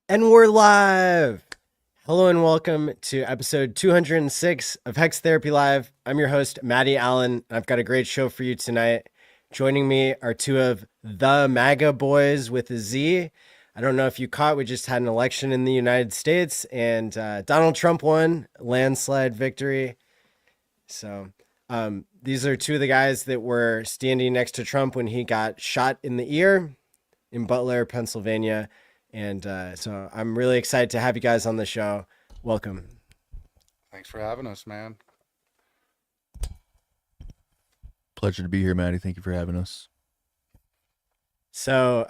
And we're live. Hello and welcome to episode 206 of HEX Therapy Live. I'm your host, Maddie Allen. I've got a great show for you tonight. Joining me are two of the MAGA boys with a Z. I don't know if you caught, we just had an election in the United States and Donald Trump won, landslide victory. So these are two of the guys that were standing next to Trump when he got shot in the ear in Butler, Pennsylvania. And so I'm really excited to have you guys on the show. Welcome. Thanks for having us, man. Pleasure to be here, Maddie. Thank you for having us. So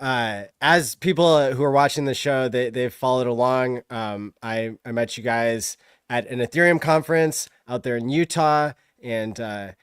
as people who are watching the show, they've followed along. I met you guys at an Ethereum conference out there in Utah. And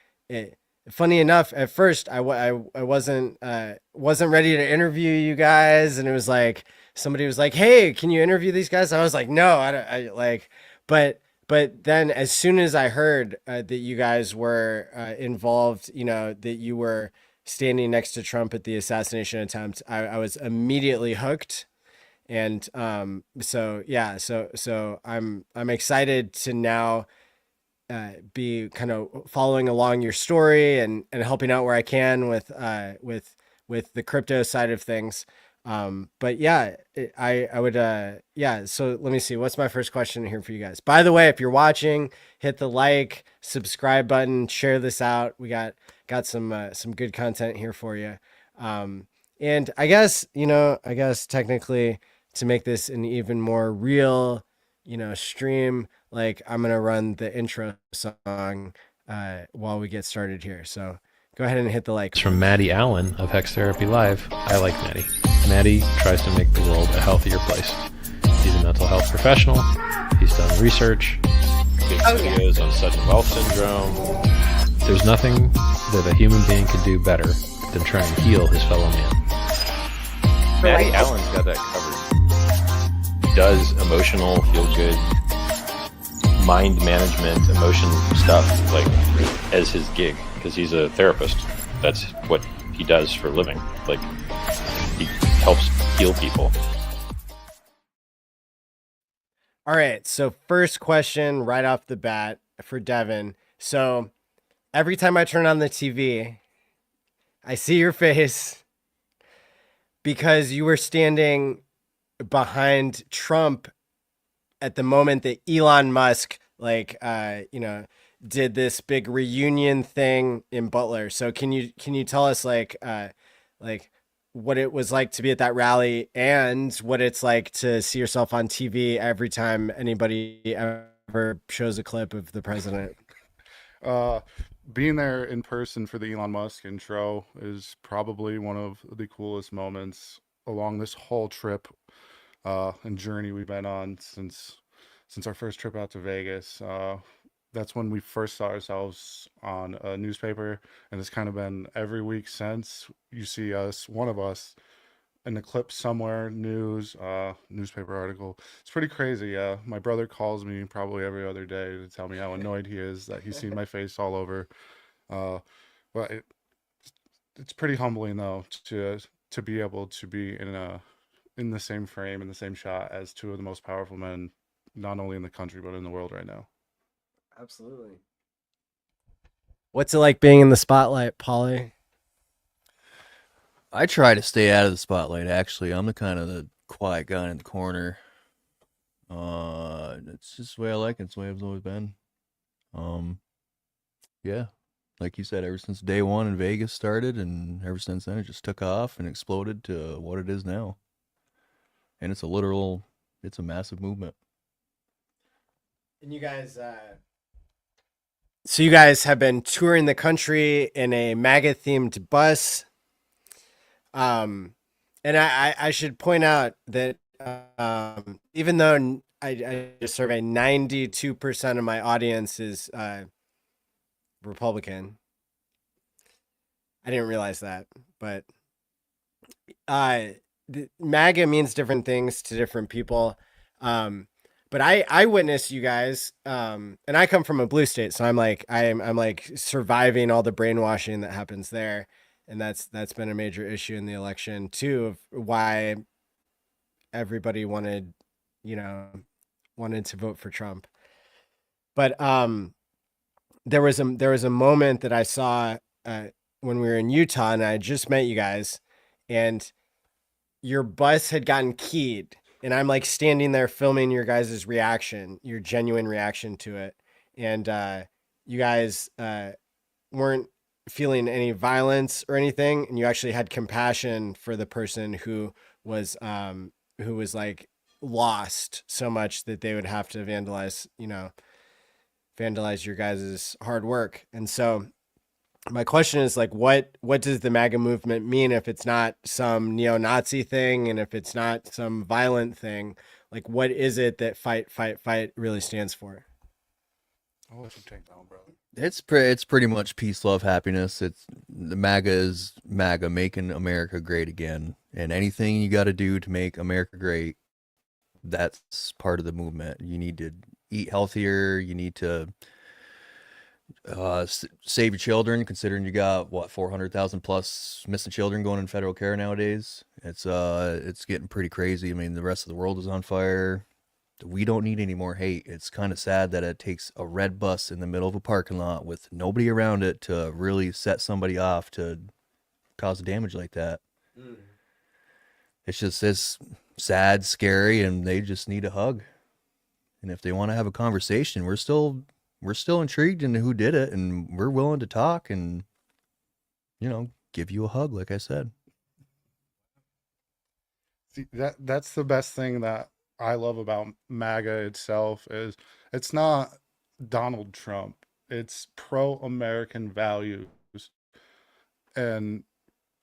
funny enough, at first I wasn't ready to interview you guys. And it was like, somebody was like, "Hey, can you interview these guys?" I was like, "No, I don't." But then as soon as I heard that you guys were involved, that you were standing next to Trump at the assassination attempt, I was immediately hooked. And so yeah, so I'm excited to now be kind of following along your story and helping out where I can with the crypto side of things. But yeah, I would, yeah. So let me see. What's my first question here for you guys? By the way, if you're watching, hit the like, subscribe button, share this out. We got some good content here for you. And I guess, technically to make this an even more real, stream, like I'm going to run the intro song, while we get started here. So go ahead and hit the like. It's from Maddie Allen of HEX Therapy Live. I like Maddie. Maddie tries to make the world a healthier place. He's a mental health professional. He's done research. Big videos on sudden wealth syndrome. There's nothing that a human being can do better than try and heal his fellow man. Maddie Allen's got that covered. He does emotional, feel-good, mind management, emotion stuff, like, as his gig, because he's a therapist. That's what he does for a living. Like, he helps heal people. All right. So first question right off the bat for Devin. So every time I turn on the TV, I see your face because you were standing behind Trump at the moment that Elon Musk, did this big reunion thing in Butler. So can you tell us like what it was like to be at that rally and what it's like to see yourself on TV every time anybody ever shows a clip of the president? Being there in person for the Elon Musk intro is probably one of the coolest moments along this whole trip and journey we've been on since our first trip out to Vegas. That's when we first saw ourselves on a newspaper, and it's kind of been every week since. You see us, one of us, in a clip somewhere, news, newspaper article. It's pretty crazy. My brother calls me probably every other day to tell me how annoyed he is that he's seen my face all over. Uh, but it's pretty humbling though to be able to be in the same frame, in the same shot as two of the most powerful men, not only in the country but in the world right now. Absolutely. What's it like being in the spotlight, Polly? I try to stay out of the spotlight, actually. I'm the kind of the quiet guy in the corner. It's just the way I like it. It's the way I've always been. Yeah, like you said, ever since day one in Vegas started, and ever since then it just took off and exploded to what it is now. And it's a massive movement. And you guys, so you guys have been touring the country in a MAGA themed bus. And I should point out that even though I just survey 92% of my audience is Republican. I didn't realize that, but MAGA means different things to different people. But I witnessed you guys, and I come from a blue state, so I'm like surviving all the brainwashing that happens there, and that's been a major issue in the election too, of why everybody wanted wanted to vote for Trump. But there was a moment that I saw when we were in Utah, and I just met you guys, and your bus had gotten keyed, and I'm like standing there filming your guys' reaction, your genuine reaction to it, and you guys weren't feeling any violence or anything, and you actually had compassion for the person who was like lost so much that they would have to vandalize your guys' hard work. And so my question is like, what does the MAGA movement mean if it's not some neo-Nazi thing, and if it's not some violent thing? Like, what is it that fight really stands for? I'll let you take that one, brother. It's pretty much peace, love, happiness. It's the MAGA is MAGA, making America great again. And anything you got to do to make America great, that's part of the movement. You need to eat healthier. You need to save your children, considering you got 400,000 plus missing children going in federal care nowadays. It's getting pretty crazy. I mean, the rest of the world is on fire. We don't need any more hate. It's kind of sad that it takes a red bus in the middle of a parking lot with nobody around it to really set somebody off to cause damage like that. It's sad, scary, and they just need a hug. And if they want to have a conversation, we're still intrigued into who did it, and we're willing to talk and give you a hug, like I said. See, that's the best thing that I love about MAGA itself is it's not Donald Trump. It's pro-American values. And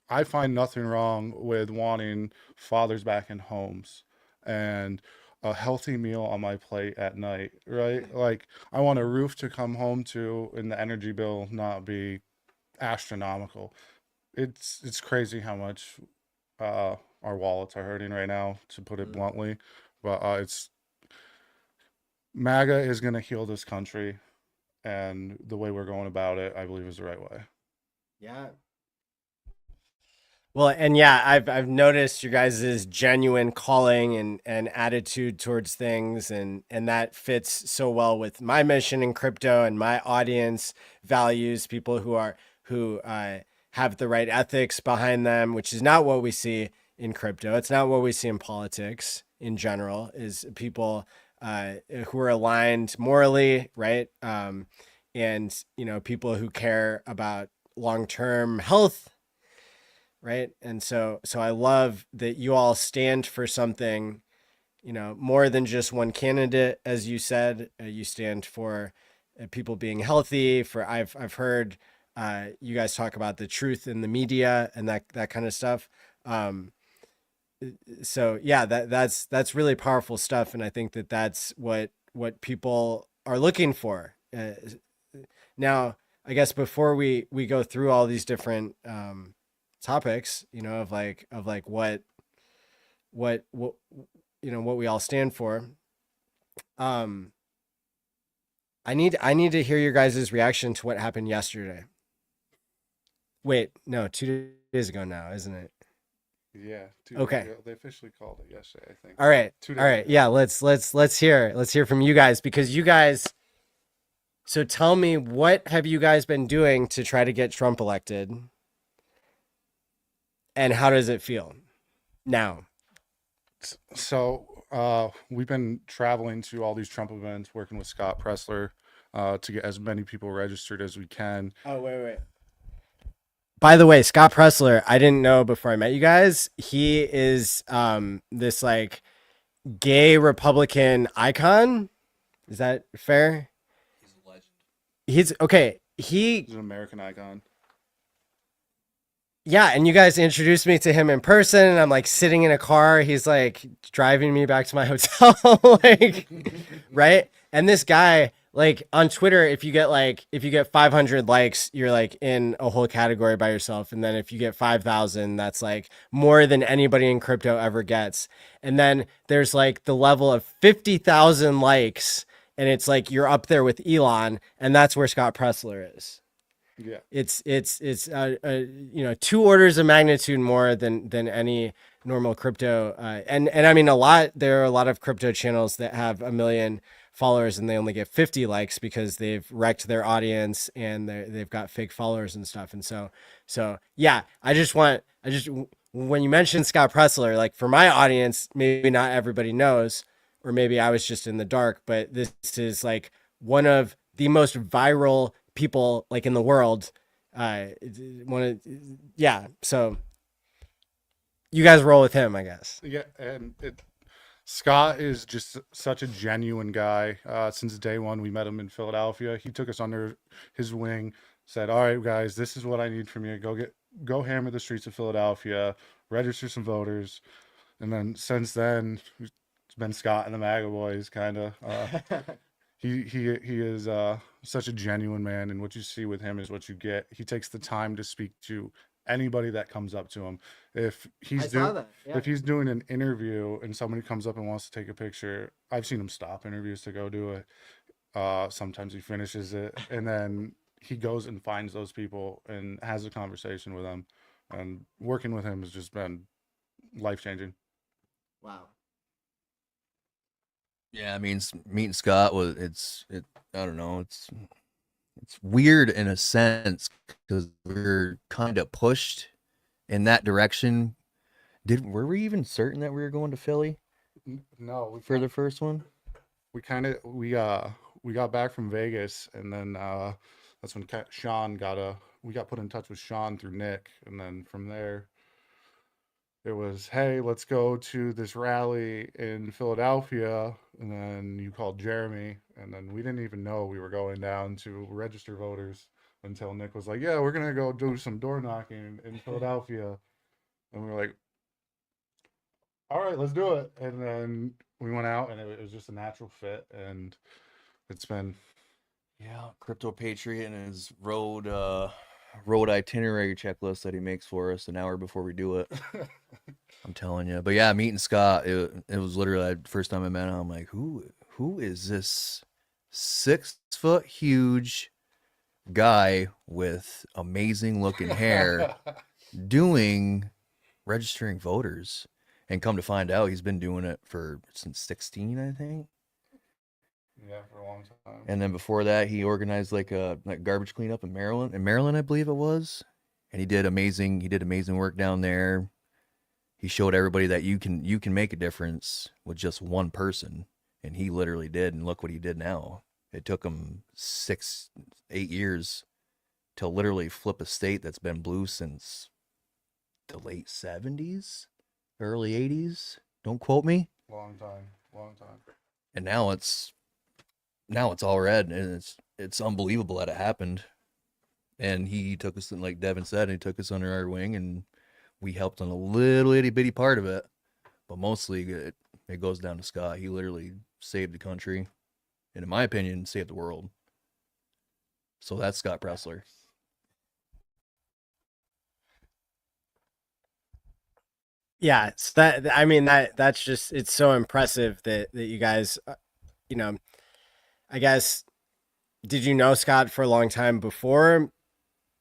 I find nothing wrong with wanting fathers back in homes and a healthy meal on my plate at night, right? Like, I want a roof to come home to and the energy bill not be astronomical. It's crazy how much our wallets are hurting right now, to put it bluntly. But it's MAGA is going to heal this country, and the way we're going about it, I believe, is the right way. Yeah. Well, and yeah, I've noticed your guys' genuine calling and attitude towards things, and that fits so well with my mission in crypto and my audience values, people who have the right ethics behind them, which is not what we see in crypto. It's not what we see in politics in general, is people who are aligned morally, right? And people who care about long-term health, right? And so I love that you all stand for something, more than just one candidate. As you said, you stand for people being healthy. I've heard you guys talk about the truth in the media and that kind of stuff. So yeah, that's really powerful stuff, and I think that's what people are looking for. Now, I guess before we go through all these different topics, of what we all stand for, I need to hear your guys' reaction to what happened yesterday. Wait, no, 2 days ago now, isn't it? Yeah. Okay. They officially called it yesterday, I think. All right. 2 days All right. ago. Yeah. Let's hear from you guys, because you guys. So tell me, what have you guys been doing to try to get Trump elected? And how does it feel now? So we've been traveling to all these Trump events, working with Scott Presler to get as many people registered as we can. Oh, wait. By the way, Scott Presler, I didn't know before I met you guys. He is this like gay Republican icon. Is that fair? He's a legend. He's okay. He's an American icon. Yeah, and you guys introduced me to him in person, and I'm like sitting in a car. He's like driving me back to my hotel, like, right? And this guy, like on Twitter, if you get 500 likes, you're like in a whole category by yourself. And then if you get 5,000, that's like more than anybody in crypto ever gets. And then there's like the level of 50,000 likes, and it's like you're up there with Elon, and that's where Scott Presler is. Yeah. It's you know, 2 orders of magnitude more than any normal crypto. And I mean, there are a lot of crypto channels that have 1 million followers and they only get 50 likes because they've wrecked their audience and they've got fake followers and stuff. And so yeah, when you mentioned Scott Presler, like for my audience, maybe not everybody knows, or maybe I was just in the dark, but this is like one of the most viral people like in the world. Yeah. So you guys roll with him, I guess. Yeah, and Scott is just such a genuine guy. Since day one, we met him in Philadelphia. He took us under his wing, said, "All right, guys, this is what I need from you. Go hammer the streets of Philadelphia, register some voters." And then since then, it's been Scott and the MAGA boys, kind of. He is such a genuine man, and what you see with him is what you get. He takes the time to speak to anybody that comes up to him. If he's doing if he's doing an interview and somebody comes up and wants to take a picture, I've seen him stop interviews to go do it. Sometimes he finishes it, and then he goes and finds those people and has a conversation with them. And working with him has just been life changing. Wow. Yeah, I mean, meeting Scott I don't know, it's weird in a sense because we're kind of pushed in that direction. Were we even certain that we were going to Philly No, for the first one? we got back from Vegas, and then that's when we got put in touch with Sean through Nick, and then from there it was, hey, let's go to this rally in Philadelphia, and then you called Jeremy, and then we didn't even know we were going down to register voters until Nick was like, yeah, we're gonna go do some door knocking in Philadelphia, and we were like, all right, let's do it. And then we went out, and it was just a natural fit, and it's been Yeah, Crypto Patriot and his road itinerary checklist that he makes for us an hour before we do it. I'm telling you. But yeah, meeting Scott, it was literally the first time I met him. I'm like, who is this 6 foot huge guy with amazing looking hair doing registering voters? And come to find out, he's been doing it since 16, I think. Yeah, for a long time. And then before that, he organized like garbage cleanup in Maryland. In Maryland, I believe it was. And he did amazing work down there. He showed everybody that you can make a difference with just one person, and he literally did. And look what he did now. It took him 6-8 years to literally flip a state that's been blue since the late 70s, early 80s. Don't quote me. Long time. And now it's all red, and it's unbelievable that it happened. And he took us, like Devin said, he took us under our wing, and we helped on a little itty bitty part of it. But mostly it goes down to Scott. He literally saved the country, and in my opinion, saved the world. So that's Scott Presler. Yeah, it's that's just, it's so impressive that you guys, you know, I guess, did you know Scott for a long time before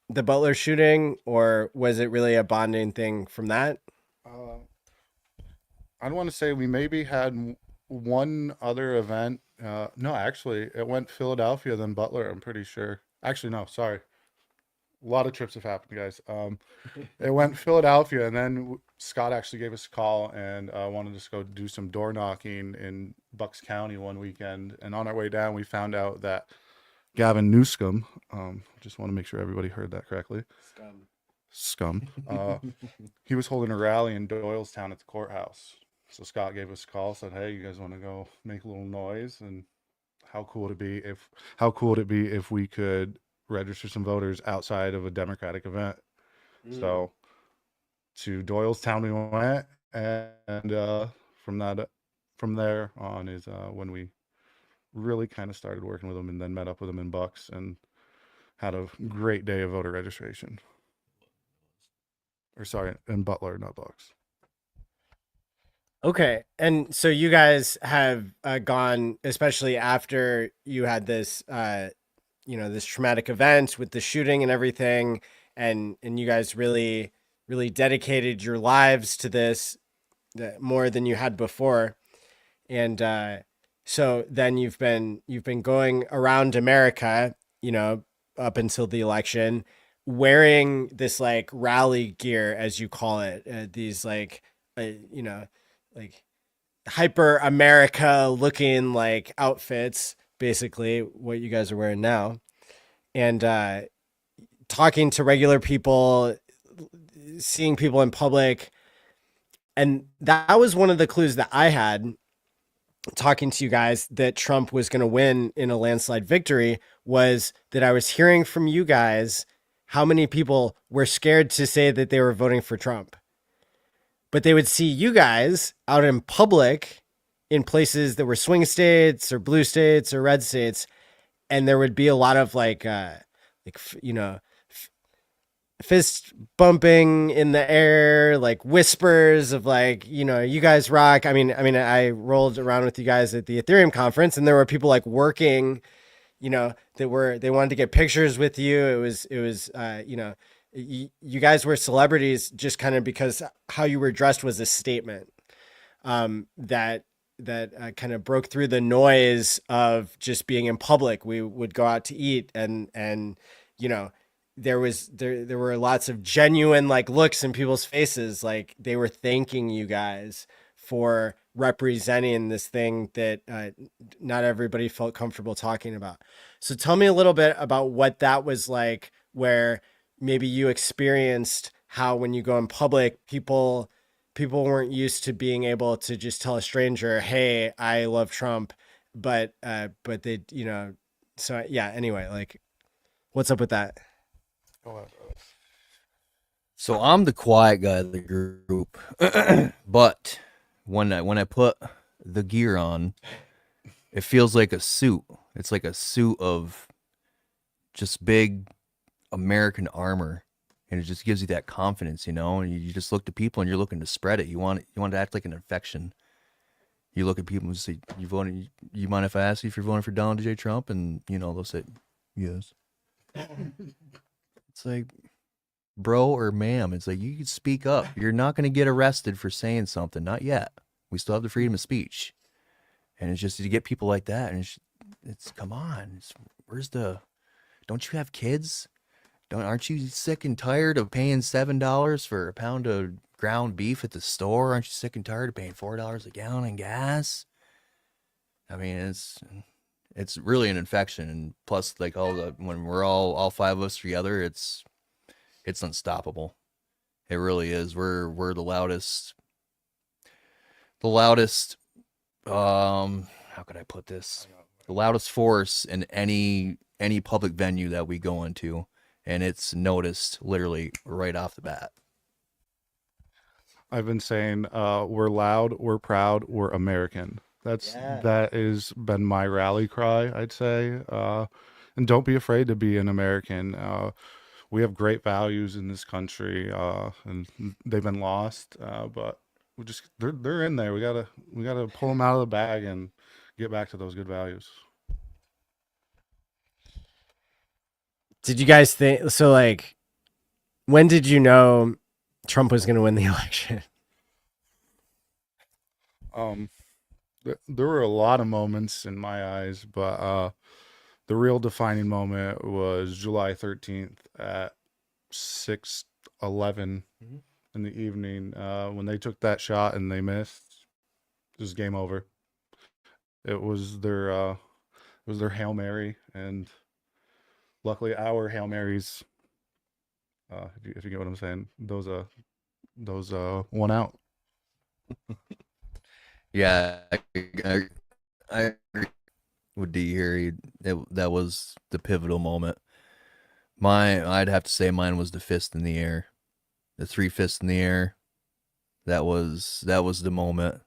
the Butler shooting, or was it really a bonding thing from that? I don't want to say we maybe had one other event. No, actually, it went Philadelphia, then Butler, I'm pretty sure. Actually, no, sorry. A lot of trips have happened, guys. It went Philadelphia, and then Scott actually gave us a call and wanted us to go do some door knocking in Bucks County one weekend. And on our way down, we found out that Gavin Newscomb, just want to make sure everybody heard that correctly. Scum. He was holding a rally in Doylestown at the courthouse. So Scott gave us a call, said, hey, you guys want to go make a little noise? And how cool would it be if we could register some voters outside of a Democratic event? So to Doylestown we went, and from there on is when we really kind of started working with them, and then met up with them in Bucks and had a great day of voter registration. Or sorry, in Butler, not Bucks. Okay. And so you guys have gone, especially after you had this this traumatic event with the shooting and everything, and you guys really dedicated your lives to this more than you had before. And so then you've been going around America, up until the election, wearing this like rally gear, as you call it, these like like hyper America looking like outfits, basically what you guys are wearing now, and talking to regular people, seeing people in public. And that was one of the clues that I had talking to you guys that Trump was going to win in a landslide victory, was that I was hearing from you guys how many people were scared to say that they were voting for Trump. But they would see you guys out in public in places that were swing states or blue states or red states, and there would be a lot of fist bumping in the air, like whispers of like, you guys rock. I mean, I rolled around with you guys at the Ethereum conference, and there were people like working, that they wanted to get pictures with you. It was, you guys were celebrities just kind of because how you were dressed was a statement, that kind of broke through the noise of just being in public. We would go out to eat, and there were lots of genuine like looks in people's faces, like they were thanking you guys for representing this thing that not everybody felt comfortable talking about. So tell me a little bit about what that was like, where maybe you experienced how when you go in public, people weren't used to being able to just tell a stranger, hey, I love Trump, but they, so yeah, anyway, like what's up with that? So I'm the quiet guy of the group, but when I put the gear on, it feels like a suit. It's like a suit of just big American armor, and it just gives you that confidence, and you just look to people and you're looking to spread it. You want to act like an infection. You look at people and say, you mind if I ask you if you're voting for Donald J. Trump? And they'll say yes. It's like, bro or ma'am, it's like, you can speak up. You're not going to get arrested for saying something. Not yet. We still have the freedom of speech. And it's just to get people like that. And it's come on. Don't you have kids? Aren't you sick and tired of paying $7 for a pound of ground beef at the store? Aren't you sick and tired of paying $4 a gallon in gas? I mean, it's really an infection, and plus, like when we're all five of us together, it's unstoppable. It really is. We're the loudest. How could I put this? The loudest force in any public venue that we go into, and it's noticed literally right off the bat. I've been saying, we're loud, we're proud, we're American. That has been my rally cry, I'd say. And don't be afraid to be an American. We have great values in this country, and they've been lost. But they're in there. We gotta pull them out of the bag and get back to those good values. Did you guys think so? Like, when did you know Trump was going to win the election? There were a lot of moments in my eyes, but the real defining moment was July 13th at 6:11 in the evening, when they took that shot and they missed. It was game over. It was their Hail Mary, and luckily our Hail Marys, if you get what I'm saying, those won out. Yeah, I agree with D here. That was the pivotal moment. I'd have to say mine was the fist in the air, the 3 fists in the air. That was the moment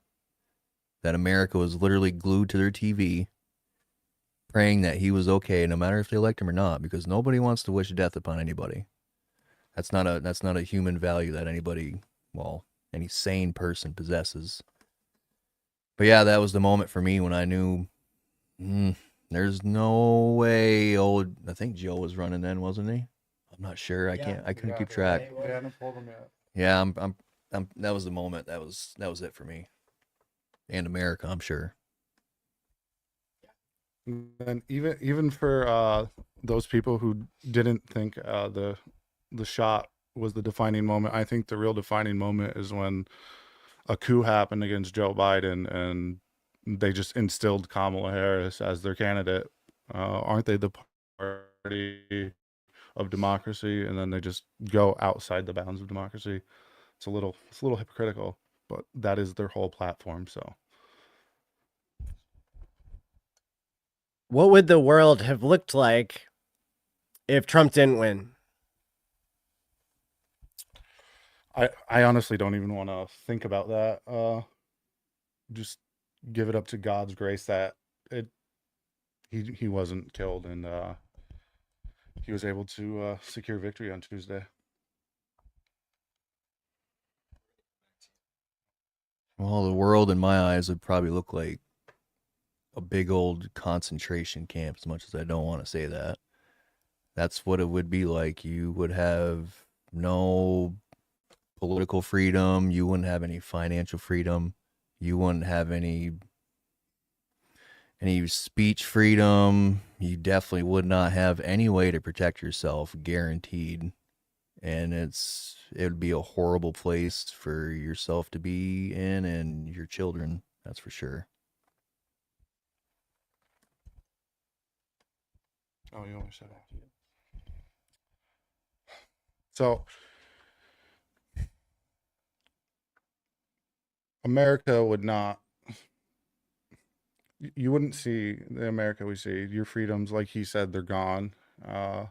that America was literally glued to their TV, praying that he was okay, no matter if they liked him or not, because nobody wants to wish death upon anybody. That's not a human value that any sane person possesses. But yeah, that was the moment for me when I knew, There's no way. I think Joe was running then, wasn't he? I'm not sure. I couldn't keep track. They hadn't pulled them yet. Yeah, I'm. That was the moment. That was it for me. And America, I'm sure. And even for those people who didn't think the shot was the defining moment, I think the real defining moment is when a coup happened against Joe Biden and they just instilled Kamala Harris as their candidate. Aren't they the party of democracy? And then they just go outside the bounds of democracy. It's a little hypocritical, but that is their whole platform. So What would the world have looked like if Trump didn't win? I honestly don't even want to think about that. Just give it up to God's grace that he wasn't killed and he was able to secure victory on Tuesday. Well, the world in my eyes would probably look like a big old concentration camp, as much as I don't want to say that. That's what it would be like. You would have no political freedom. You wouldn't have any financial freedom. You wouldn't have any speech freedom. You definitely would not have any way to protect yourself, guaranteed. And it would be a horrible place for yourself to be in and your children, that's for sure. Oh, you almost said that. So America would not, you wouldn't see the America we see. Your freedoms, like he said, they're gone. The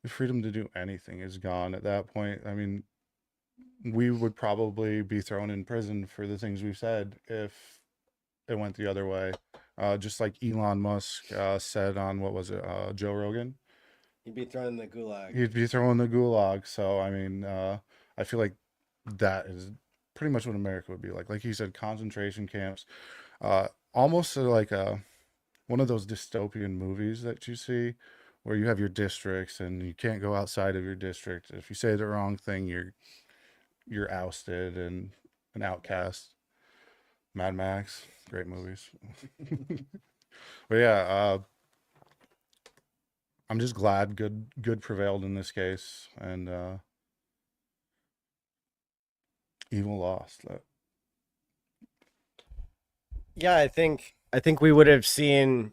freedom to do anything is gone at that point. I mean, we would probably be thrown in prison for the things we've said if it went the other way. Just like Elon Musk said on, what was it, Joe Rogan? He'd be thrown in the gulag. He'd be thrown in the gulag. So, I mean, I feel like that is pretty much what America would be like. Like he said, concentration camps, almost like one of those dystopian movies that you see where you have your districts and you can't go outside of your district. If you say the wrong thing, you're ousted and an outcast. Mad Max, great movies. But yeah, I'm just glad good prevailed in this case, and evil lost. Yeah, I think we would have seen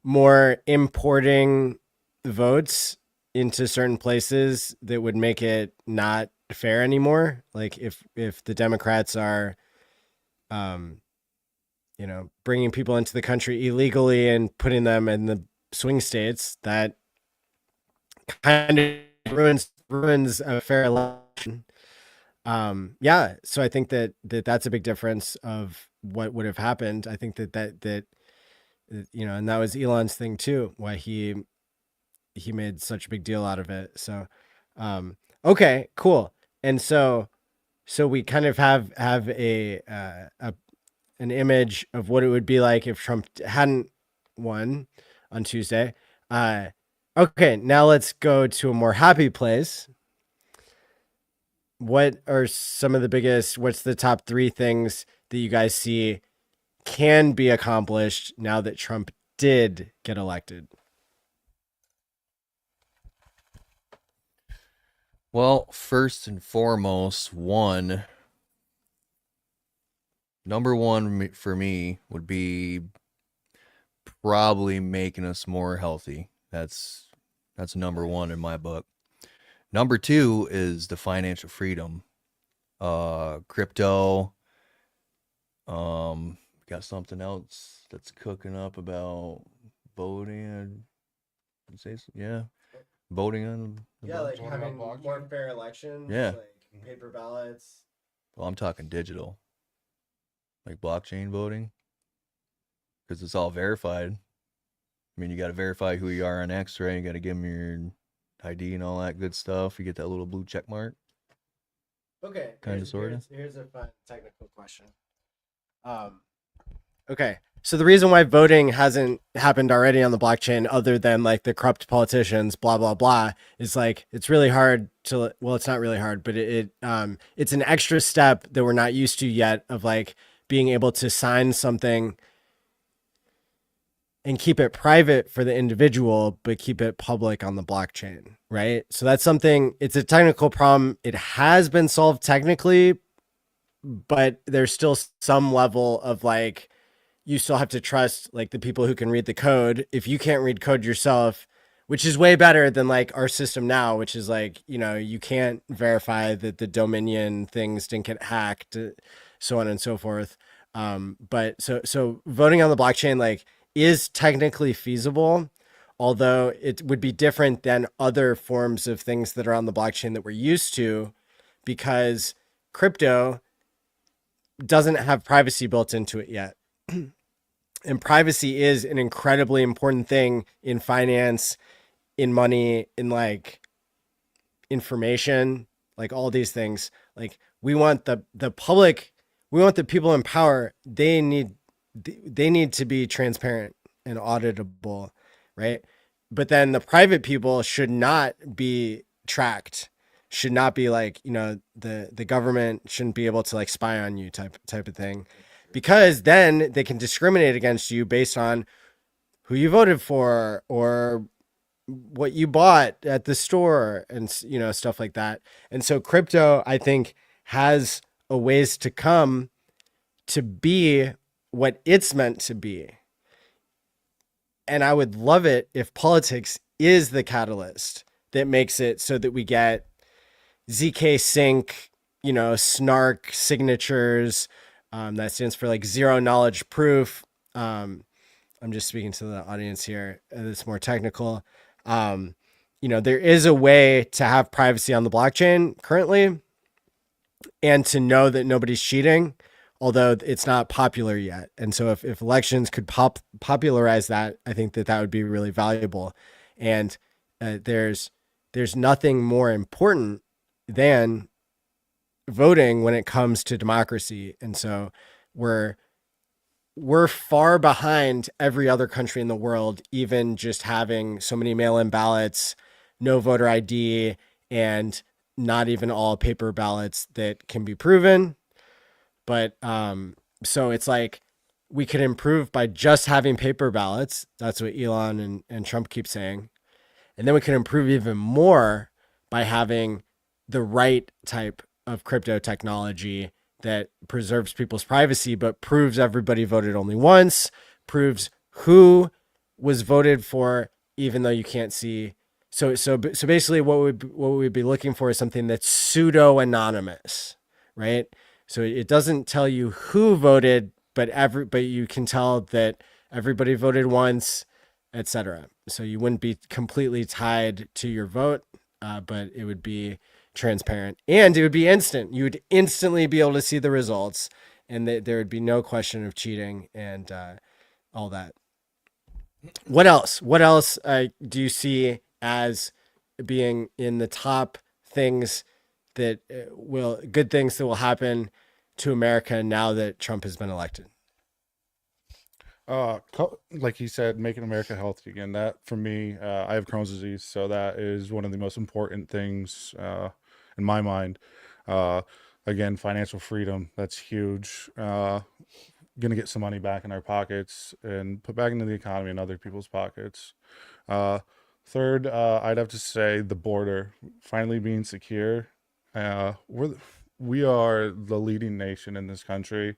more importing votes into certain places that would make it not fair anymore. Like if the Democrats are, bringing people into the country illegally and putting them in the swing states, that kind of ruins a fair election. Yeah, so I think that's a big difference of what would have happened. I think that and that was Elon's thing too, why he made such a big deal out of it. So okay, cool. And so we kind of have an image of what it would be like if Trump hadn't won on Tuesday. Okay, now let's go to a more happy place. What are some of the biggest, what's the top 3 things that you guys see can be accomplished now that Trump did get elected? Well, first and foremost, number one for me would be probably making us more healthy. That's number one in my book. Number 2 is the financial freedom. Crypto. Got something else that's cooking up about voting. Yeah. Voting on. Like having more fair elections. Yeah. Like paper ballots. Well, I'm talking digital. Like blockchain voting. Because it's all verified. I mean, you got to verify who you are on X, right? You got to give them your ID and all that good stuff. You get that little blue check mark. Okay. Kind of, sort of. Here's a fun technical question. Okay. So the reason why voting hasn't happened already on the blockchain, other than like the corrupt politicians, blah blah blah, is like it's really hard to. Well, it's not really hard, but it's an extra step that we're not used to yet of like being able to sign something and keep it private for the individual, but keep it public on the blockchain, right? So that's something. It's a technical problem. It has been solved technically, but there's still some level of like you still have to trust like the people who can read the code. If you can't read code yourself, which is way better than like our system now, which is like, you know, you can't verify that the Dominion things didn't get hacked, so on and so forth. But so voting on the blockchain like is technically feasible, although it would be different than other forms of things that are on the blockchain that we're used to, because crypto doesn't have privacy built into it yet. And privacy is an incredibly important thing in finance, in money, in like information, like all these things. Like we want the public, we want the people in power, they need to be transparent and auditable, right? But then the private people should not be tracked, should not be like, you know, the government shouldn't be able to like spy on you type of thing, because then they can discriminate against you based on who you voted for or what you bought at the store and, you know, stuff like that. And so crypto, I think, has a ways to come to be what it's meant to be. And I would love it if politics is the catalyst that makes it so that we get ZK sync, you know, snark signatures. That stands for like zero knowledge proof. I'm just speaking to the audience here. It's more technical. You know, there is a way to have privacy on the blockchain currently and to know that nobody's cheating, although it's not popular yet. And so if elections could popularize that, I think that would be really valuable. And there's nothing more important than voting when it comes to democracy. And so we're far behind every other country in the world, even just having so many mail-in ballots, no voter ID, and not even all paper ballots that can be proven. But so it's like we could improve by just having paper ballots. That's what Elon and Trump keep saying. And then we can improve even more by having the right type of crypto technology that preserves people's privacy, but proves everybody voted only once, proves who was voted for, even though you can't see. So basically what we'd be looking for is something that's pseudo anonymous, right? So it doesn't tell you who voted, but you can tell that everybody voted once, etc. So you wouldn't be completely tied to your vote, but it would be transparent and it would be instant. You would instantly be able to see the results, and there would be no question of cheating and all that. What else? What else do you see as being in the top things that good things that will happen to America now that Trump has been elected? Like he said, making America healthy again. That for me, I have Crohn's disease, so that is one of the most important things in my mind. Again, financial freedom, that's huge. Gonna get some money back in our pockets and put back into the economy and other people's pockets. Third, I'd have to say the border finally being secure. We are the leading nation in this country.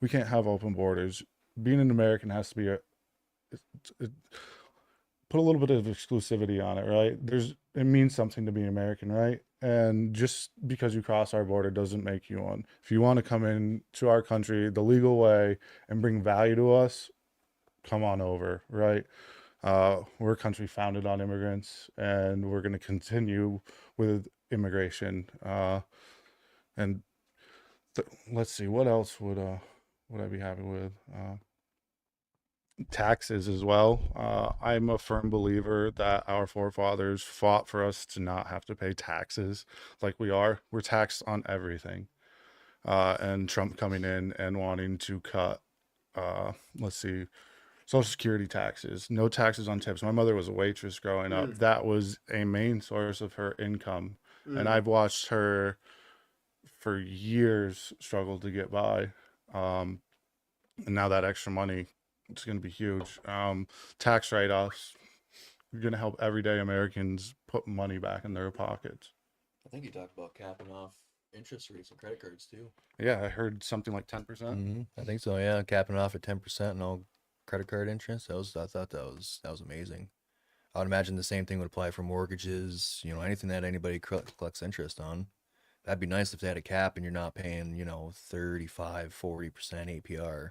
We can't have open borders. Being an American has to be put a little bit of exclusivity on it, right? It means something to be American, right? And just because you cross our border doesn't make you one. If you want to come in to our country the legal way and bring value to us, come on over, right? We're a country founded on immigrants, and we're going to continue with immigration. And let's see, what else would I be happy with? Taxes as well. I'm a firm believer that our forefathers fought for us to not have to pay taxes like we are. We're taxed on everything. And Trump coming in and wanting to cut let's see, Social Security taxes, no taxes on tips. My mother was a waitress growing up. That was a main source of her income. And I've watched her for years struggle to get by. And now that extra money, it's going to be huge. Tax write-offs, you're going to help everyday Americans put money back in their pockets. I think you talked about capping off interest rates on credit cards too. Yeah, I heard something like 10%. I think so. Yeah, capping off at 10% and all credit card interest. I thought that was amazing. I would imagine the same thing would apply for mortgages. You know, anything that anybody collects interest on. That'd be nice if they had a cap and you're not paying, 35, 40% APR.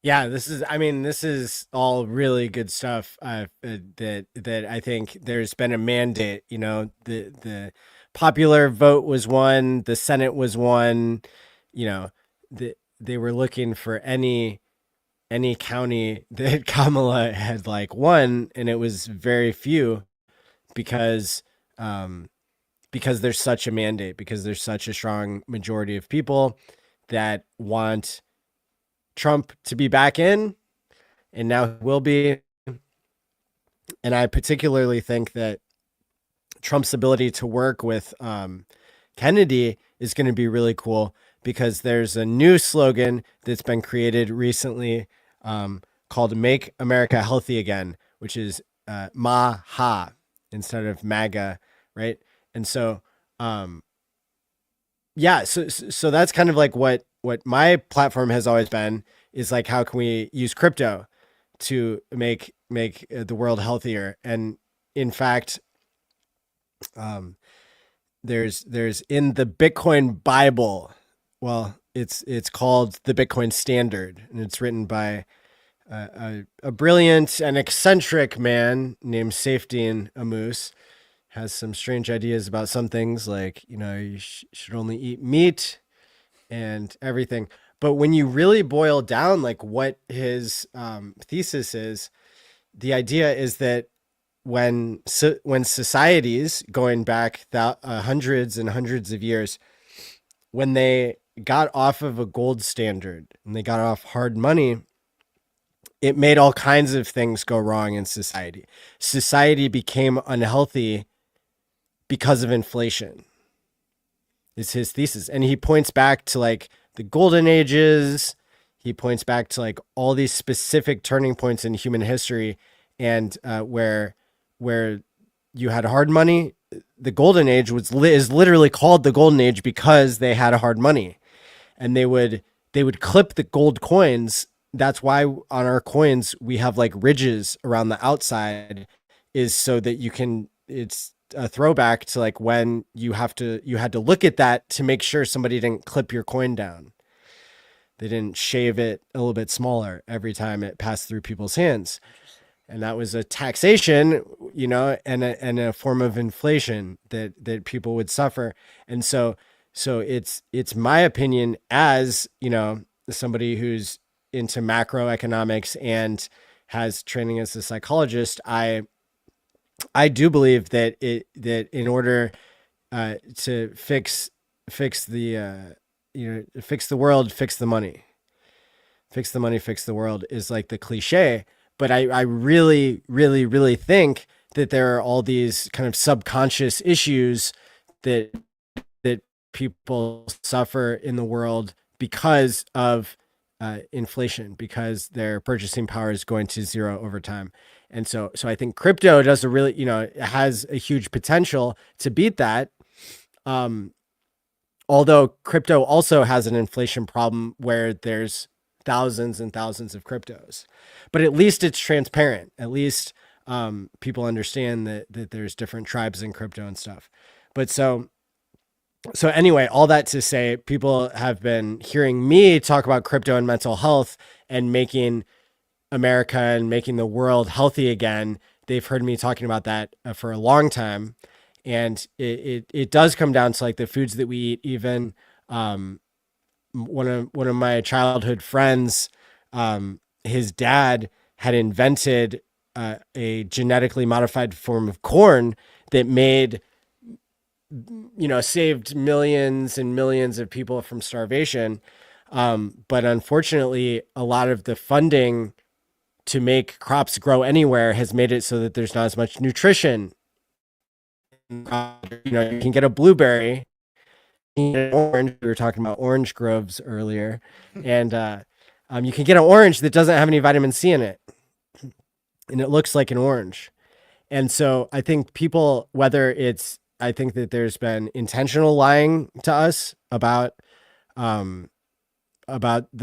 Yeah, this is all really good stuff. That I think there's been a mandate. The popular vote was won, the Senate was won. They were looking for any county that Kamala had won, and it was very few because there's such a mandate, because there's such a strong majority of people that want Trump to be back in, and now will be. And I particularly think that Trump's ability to work with Kennedy is going to be really cool, because there's a new slogan that's been created recently called Make America Healthy Again, which is MAHA instead of MAGA, right? And so, yeah, so that's kind of like what my platform has always been, is like, how can we use crypto to make the world healthier? And in fact, there's in the Bitcoin Bible, well, it's called the Bitcoin Standard, and it's written by a brilliant and eccentric man named Safedine Ammous. Has some strange ideas about some things, like, you should only eat meat and everything. But when you really boil down like what his thesis is, the idea is that when societies, going back hundreds and hundreds of years, when they got off of a gold standard and they got off hard money, it made all kinds of things go wrong in society. Society became unhealthy because of inflation, is his thesis. And he points back to like the golden ages. He points back to like all these specific turning points in human history, and where you had hard money. The golden age is literally called the golden age because they had hard money, and they would clip the gold coins. That's why on our coins we have like ridges around the outside, is so that it's a throwback to like when you had to look at that to make sure somebody didn't clip your coin down. They didn't shave it a little bit smaller every time it passed through people's hands. And that was a taxation, and a form of inflation that people would suffer. And so it's my opinion, as, somebody who's into macroeconomics and has training as a psychologist, I do believe that in order to fix the fix the world, fix the money, fix the world is like the cliche. But I really, really, really think that there are all these kind of subconscious issues that people suffer in the world because of inflation, because their purchasing power is going to zero over time. And so I think crypto does it has a huge potential to beat that. Although crypto also has an inflation problem where there's thousands and thousands of cryptos, but at least it's transparent. At least people understand that there's different tribes in crypto and stuff. But so anyway, all that to say, people have been hearing me talk about crypto and mental health and making America and making the world healthy again. They've heard me talking about that for a long time. And it does come down to like the foods that we eat. Even one of my childhood friends, his dad had invented a genetically modified form of corn that made saved millions and millions of people from starvation. But unfortunately, a lot of the funding to make crops grow anywhere has made it so that there's not as much nutrition. You can get a blueberry, you can get an orange. We were talking about orange groves earlier, and you can get an orange that doesn't have any vitamin C in it, and it looks like an orange. And so I think I think that there's been intentional lying to us about the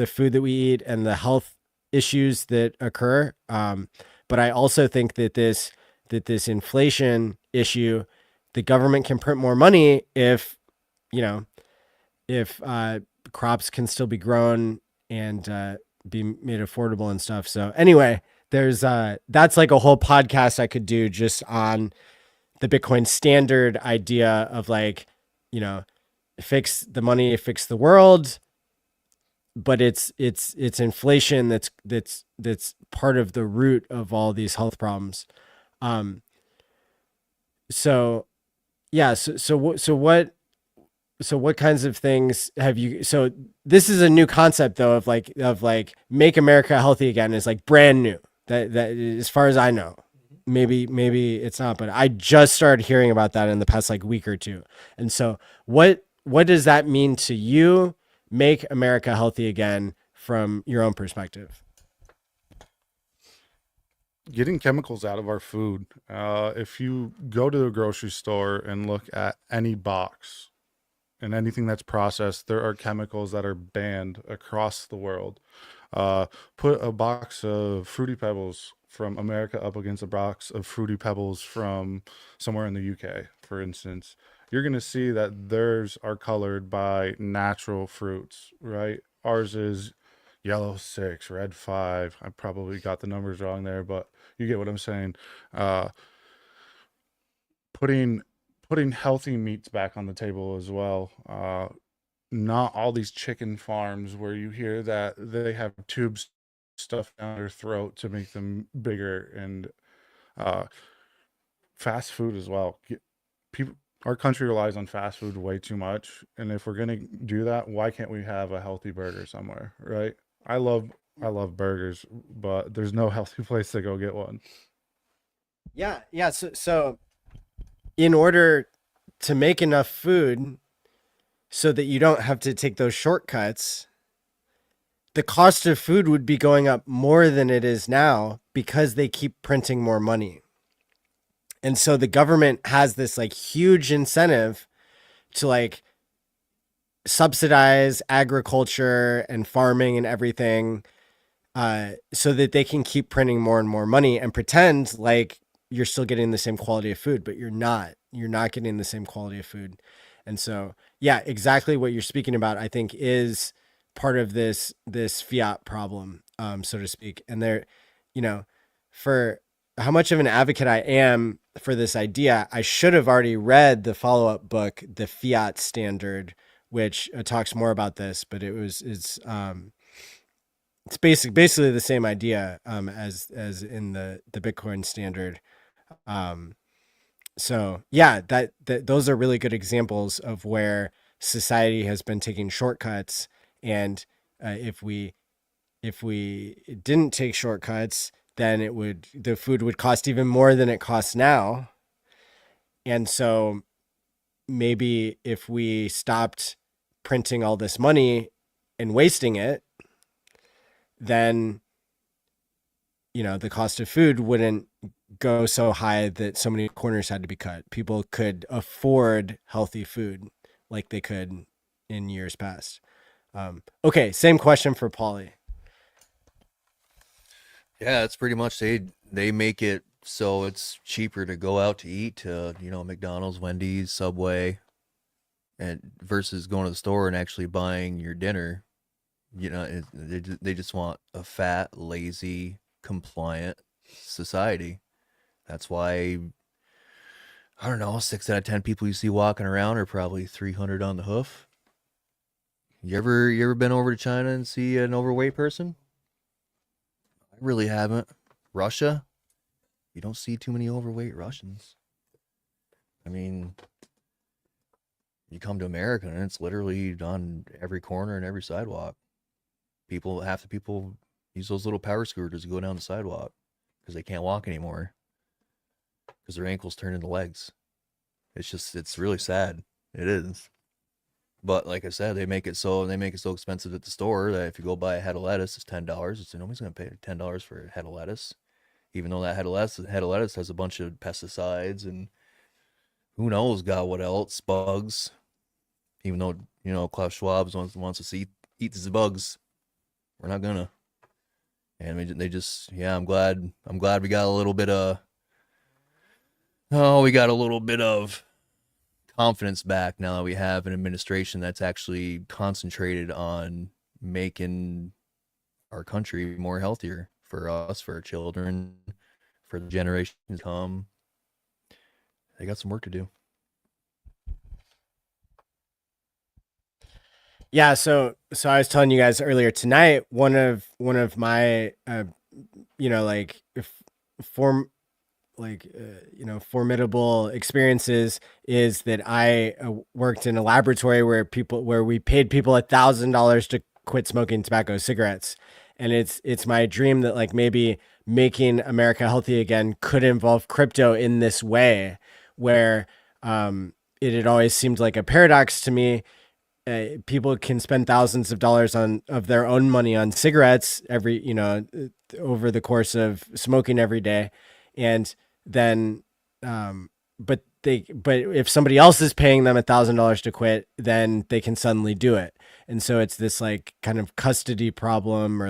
food that we eat and the health issues that occur. But I also think that this inflation issue, the government can print more money if crops can still be grown and be made affordable and stuff. So anyway, there's that's like a whole podcast I could do just on the Bitcoin standard idea of fix the money, fix the world. But it's inflation that's part of the root of all these health problems. So what kinds of things have you? So this is a new concept though of make America healthy again is like brand new. That as far as I know, maybe it's not, but I just started hearing about that in the past week or two. And so what does that mean to you? Make America healthy again from your own perspective? Getting chemicals out of our food. If you go to the grocery store and look at any box and anything that's processed, there are chemicals that are banned across the world. Put a box of Fruity Pebbles from America up against a box of Fruity Pebbles from somewhere in the UK, for instance. You're going to see that theirs are colored by natural fruits, right? Ours is yellow 6, red 5. I probably got the numbers wrong there, but you get what I'm saying. Putting healthy meats back on the table as well. Not all these chicken farms where you hear that they have tubes stuffed down their throat to make them bigger, and fast food as well. Our country relies on fast food way too much, and if we're gonna do that, why can't we have a healthy burger somewhere, right? I love burgers, but there's no healthy place to go get one. Yeah. So in order to make enough food so that you don't have to take those shortcuts, the cost of food would be going up more than it is now because they keep printing more money. And so the government has this huge incentive to subsidize agriculture and farming and everything, so that they can keep printing more and more money and pretend like you're still getting the same quality of food, but you're not getting the same quality of food. And so, yeah, exactly what you're speaking about, I think, is part of this fiat problem, so to speak. And there, for how much of an advocate I am for this idea, I should have already read the follow-up book, The Fiat Standard, which talks more about this, but it's basically the same idea as in the Bitcoin standard. So yeah, that those are really good examples of where society has been taking shortcuts, and if we didn't take shortcuts, then the food would cost even more than it costs now. And so maybe if we stopped printing all this money and wasting it, then the cost of food wouldn't go so high that so many corners had to be cut. People could afford healthy food like they could in years past. Okay, same question for Paulie. Yeah, it's pretty much they make it so it's cheaper to go out to eat to, McDonald's, Wendy's, Subway, and versus going to the store and actually buying your dinner. They just want a fat, lazy, compliant society. That's why, I don't know, 6 out of 10 people you see walking around are probably 300 on the hoof. You ever been over to China and see an overweight person? I really haven't. Russia? You don't see too many overweight Russians. I mean, You come to America and it's literally on every corner and every sidewalk. Half the people use those little power scooters to go down the sidewalk because they can't walk anymore because their ankles turn into legs. It's really sad. It is. But like I said, they make it so expensive at the store that if you go buy a head of lettuce, it's $10. It's nobody's gonna pay $10 for a head of lettuce, even though that head of lettuce has a bunch of pesticides and who knows got what else, bugs. Even though Klaus Schwab wants us to eat these bugs, we're not gonna. And they just I'm glad we got a little bit of confidence back now that we have an administration that's actually concentrated on making our country more healthier for us, for our children, for the generations to come. They got some work to do. Yeah, so I was telling you guys earlier tonight, one of my formidable experiences is that I worked in a laboratory where we paid people $1,000 to quit smoking tobacco cigarettes. And it's my dream that like maybe making America healthy again could involve crypto in this way, where it had always seemed like a paradox to me. People can spend thousands of dollars of their own money on cigarettes over the course of smoking every day. And then, but if somebody else is paying them $1,000 to quit, then they can suddenly do it. And so it's this like kind of custody problem, or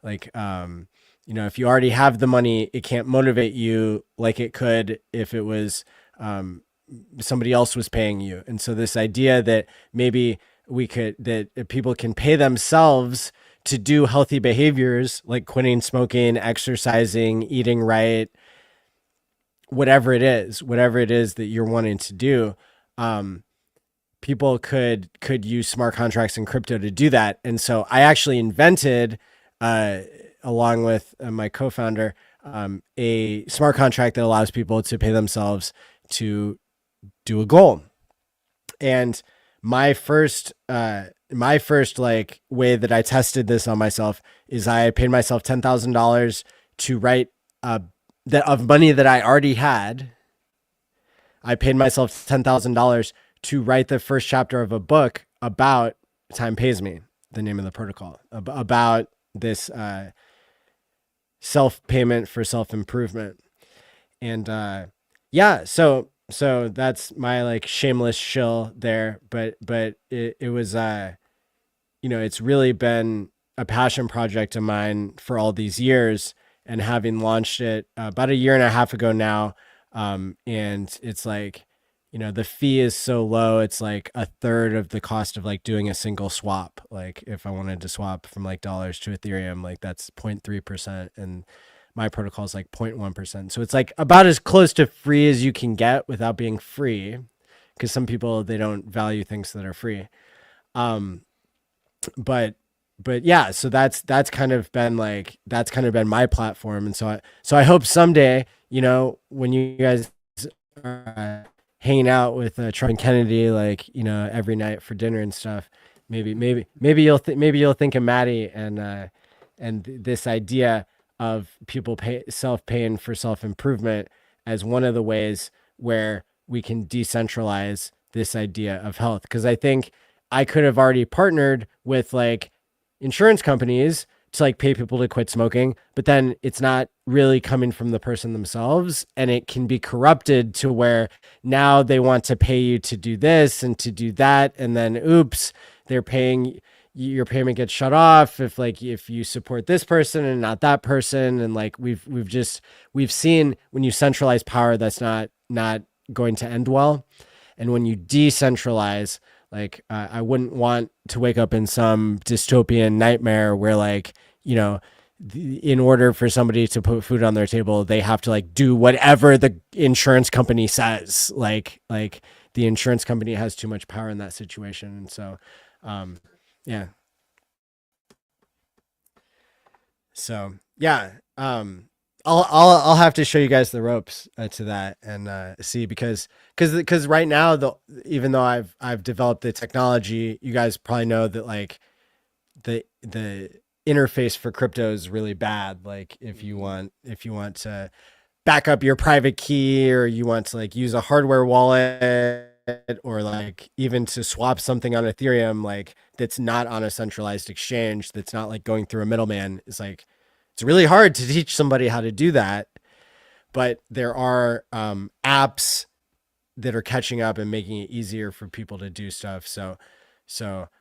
if you already have the money, it can't motivate you like it could if it was, somebody else was paying you. And so this idea that maybe that people can pay themselves to do healthy behaviors like quitting smoking, exercising, eating right, whatever it is that you're wanting to do, people could use smart contracts and crypto to do that. And so I actually invented, along with my co-founder, a smart contract that allows people to pay themselves to do a goal. And my first like way that I tested this on myself is I paid myself $10,000 to write of money that I already had. I paid myself $10,000 to write the first chapter of a book about Time Pays Me, the name of the protocol, about this self-payment for self-improvement. And so that's my like shameless shill there, but it was it's really been a passion project of mine for all these years, and having launched it about a year and a half ago now, and it's like, the fee is so low, it's like a third of the cost of like doing a single swap. Like if I wanted to swap from like dollars to Ethereum, like that's 0.3%, and my protocol is like 0.1%. So it's like about as close to free as you can get without being free, because some people, they don't value things that are free. But yeah, so that's kind of been my platform. And so I hope someday, when you guys are hanging out with Trump and Kennedy, like, every night for dinner and stuff, maybe you'll think of Maddie and this idea of people self-paying for self-improvement as one of the ways where we can decentralize this idea of health. Because I think I could have already partnered with like insurance companies to like pay people to quit smoking, but then it's not really coming from the person themselves, and it can be corrupted to where now they want to pay you to do this and to do that, and then oops, they're paying, your payment gets shut off if you support this person and not that person. And like we've seen, when you centralize power, that's not going to end well. And when you decentralize, like I wouldn't want to wake up in some dystopian nightmare where like, in order for somebody to put food on their table, they have to like do whatever the insurance company says. Like the insurance company has too much power in that situation. And so, yeah. So yeah. I'll have to show you guys the ropes to that and see because right now even though I've developed the technology, you guys probably know that like the interface for crypto is really bad. Like if you want to back up your private key, or you want to like use a hardware wallet, or like even to swap something on Ethereum, like that's not on a centralized exchange, that's not like going through a middleman, is like it's really hard to teach somebody how to do that. But there are apps that are catching up and making it easier for people to do stuff. So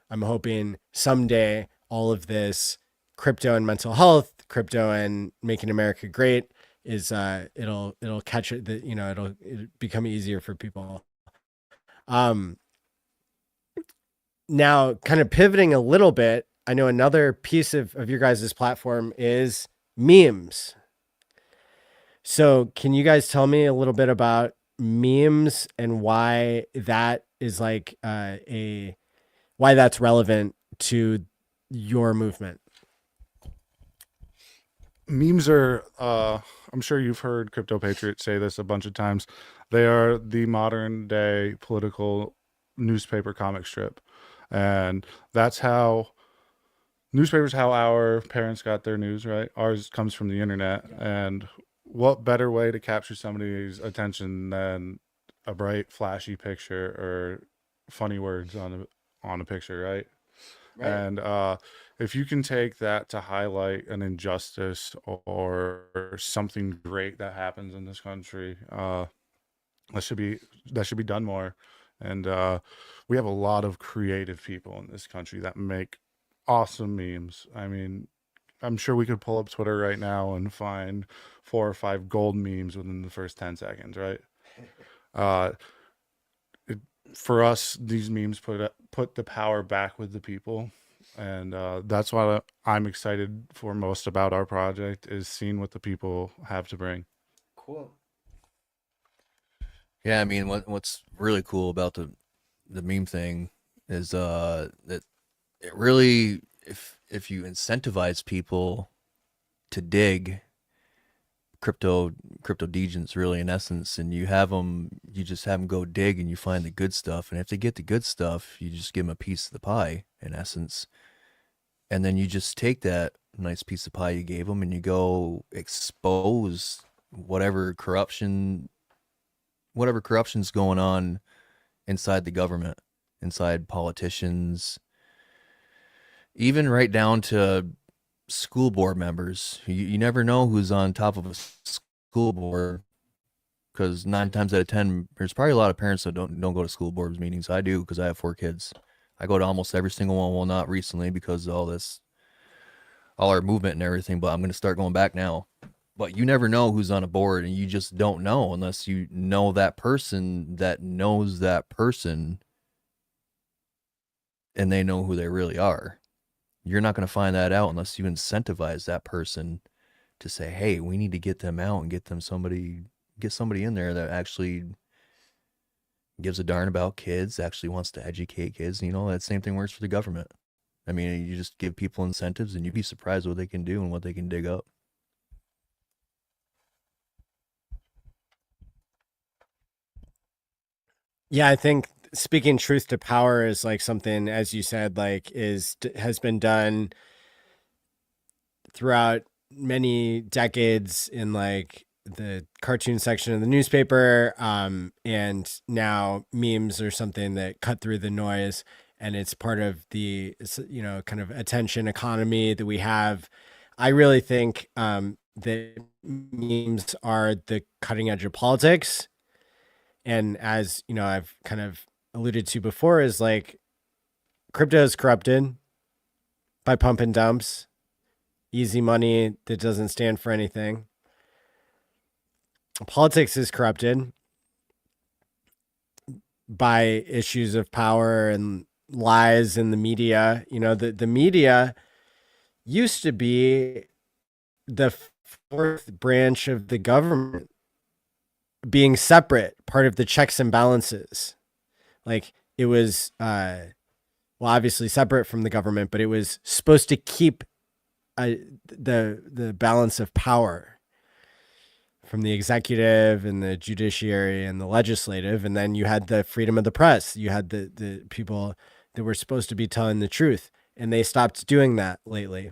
I'm hoping someday all of this crypto and mental health, crypto and making America great is it'll catch it, that it'll become easier for people. Now kind of pivoting a little bit, I know another piece of your guys' platform is memes. So can you guys tell me a little bit about memes and why that is like why that's relevant to your movement? Memes are, I'm sure you've heard Crypto Patriot say this a bunch of times. They are the modern day political newspaper comic strip. And that's how newspapers, how our parents got their news, right? Ours comes from the internet. And what better way to capture somebody's attention than a bright, flashy picture or funny words on a picture, right? And if you can take that to highlight an injustice or something great that happens in this country, that should be done more. And we have a lot of creative people in this country that make awesome memes. I mean, I'm sure we could pull up Twitter right now and find 4 or 5 gold memes within the first 10 seconds, right? For us, these memes put the power back with the people. And that's what I'm excited for most about our project, is seeing what the people have to bring. Cool. Yeah, I mean, what's really cool about the meme thing is that it really, if you incentivize people to dig crypto degens, really, in essence, and you just have them go dig and you find the good stuff, and if they get the good stuff, you just give them a piece of the pie, in essence, and then you just take that nice piece of pie you gave them and you go expose whatever corruption's going on inside the government, inside politicians, even right down to school board members. You never know who's on top of a school board, because 9 times out of 10, there's probably a lot of parents that don't go to school board meetings. I do, because I have 4 kids. I go to almost every single one. Well, not recently because of all our movement and everything, but I'm going to start going back now. But you never know who's on a board, and you just don't know unless you know that person that knows that person and they know who they really are. You're not going to find that out unless you incentivize that person to say, hey, we need to get them out and get somebody in there that actually gives a darn about kids, actually wants to educate kids. That same thing works for the government. I mean, you just give people incentives and you'd be surprised what they can do and what they can dig up. Yeah, I think speaking truth to power is like something, as you said, like has been done throughout many decades in like the cartoon section of the newspaper. And now memes are something that cut through the noise, and it's part of the, kind of attention economy that we have. I really think that memes are the cutting edge of politics. And as I've kind of alluded to before, is like crypto is corrupted by pump and dumps, easy money that doesn't stand for anything. Politics is corrupted by issues of power and lies in the media. The media used to be the 4th branch of the government, being separate, part of the checks and balances. Like it was, obviously separate from the government, but it was supposed to keep the balance of power. from the executive and the judiciary and the legislative. And then you had the freedom of the press. You had the people that were supposed to be telling the truth, and they stopped doing that lately.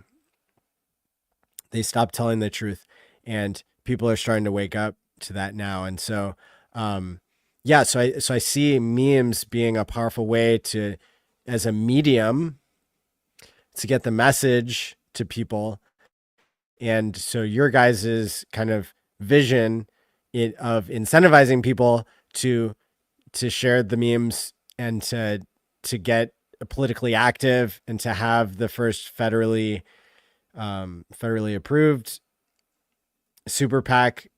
They stopped telling the truth, and people are starting to wake up to that now. And so, yeah, so I see memes being a powerful way to, as a medium, to get the message to people. And so your guys's kind of vision of incentivizing people to share the memes and to get politically active and to have the first federally approved super PAC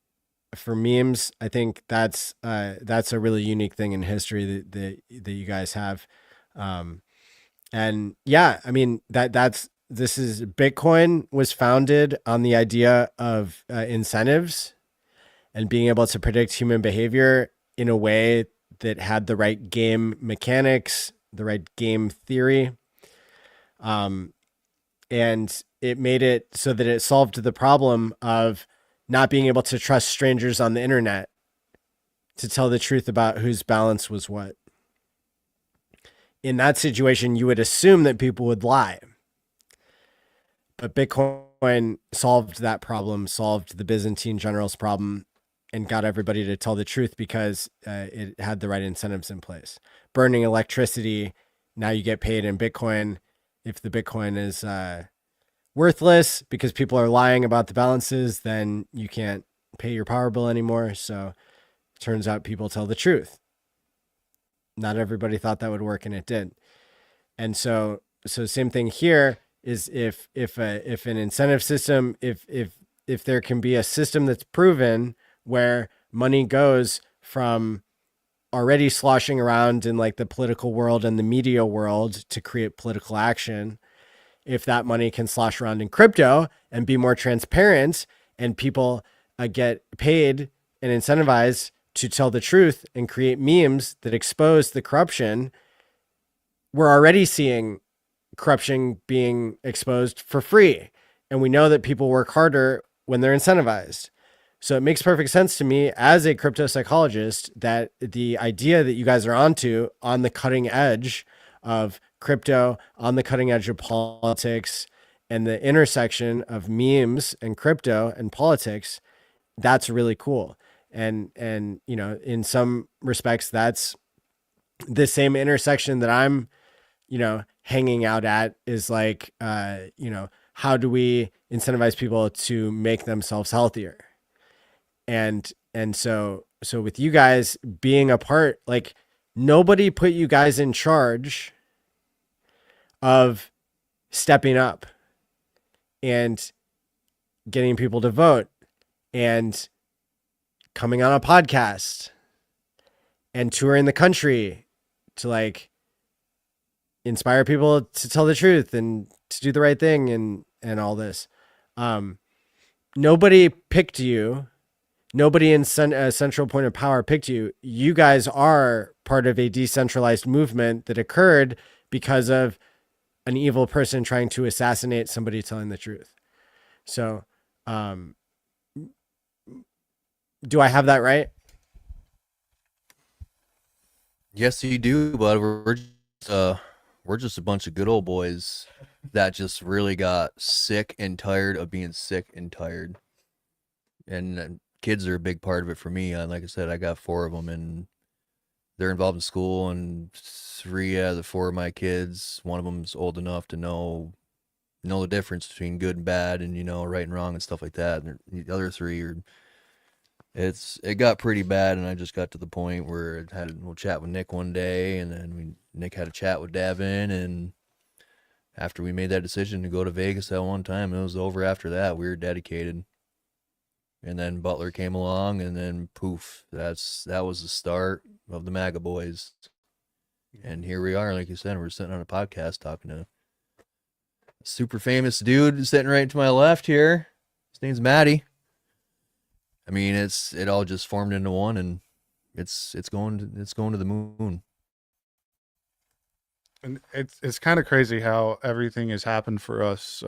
for memes. I think that's a really unique thing in history that you guys have. And yeah, I mean, this is Bitcoin was founded on the idea of incentives and being able to predict human behavior in a way that had the right game mechanics, the right game theory. And it made it so that it solved the problem of not being able to trust strangers on the internet to tell the truth about whose balance was what. In that situation, you would assume that people would lie. But Bitcoin solved that problem, solved the Byzantine generals problem, and got everybody to tell the truth because it had the right incentives in place. Burning electricity, now you get paid in Bitcoin. If the Bitcoin is worthless because people are lying about the balances, then you can't pay your power bill anymore. So it turns out people tell the truth. Not everybody thought that would work, and it did. And so same thing here is if an incentive system, if there can be a system that's proven where money goes from already sloshing around in like the political world and the media world to create political action, if that money can slosh around in crypto and be more transparent and people get paid and incentivized to tell the truth and create memes that expose the corruption, we're already seeing corruption being exposed for free. And we know that people work harder when they're incentivized. So it makes perfect sense to me as a crypto psychologist that the idea that you guys are onto on the cutting edge of crypto, on the cutting edge of politics, and the intersection of memes and crypto and politics, that's really cool. And you know, in some respects, that's the same intersection that I'm, you know, hanging out at is like, you know, how do we incentivize people to make themselves healthier? And so with you guys being a part, like nobody put you guys in charge of stepping up and getting people to vote and coming on a podcast and touring the country to like inspire people to tell the truth and to do the right thing and all this. Nobody picked you. Nobody in a central point of power picked you. You guys are part of a decentralized movement that occurred because of an evil person trying to assassinate somebody telling the truth. So, do I have that right? Yes, you do, but we're just a bunch of good old boys that just really got sick and tired of being sick and tired. And kids are a big part of it for me. Like I said, I got 4 of them, and they're involved in school. And 3 out of the 4 of my kids, one of them's old enough to know the difference between good and bad, and you know, right and wrong and stuff like that. And the other 3 are. It got pretty bad, and I just got to the point where I had a little chat with Nick one day, and then Nick had a chat with Davin, and after we made that decision to go to Vegas that one time, it was over after that. We were dedicated. And then Butler came along, and then poof, that was the start of the MAGA boys. And here we are, like you said, we're sitting on a podcast talking to a super famous dude sitting right to my left here. His name's Matty. I mean, it all just formed into one, and it's going to the moon. And it's kind of crazy how everything has happened for us.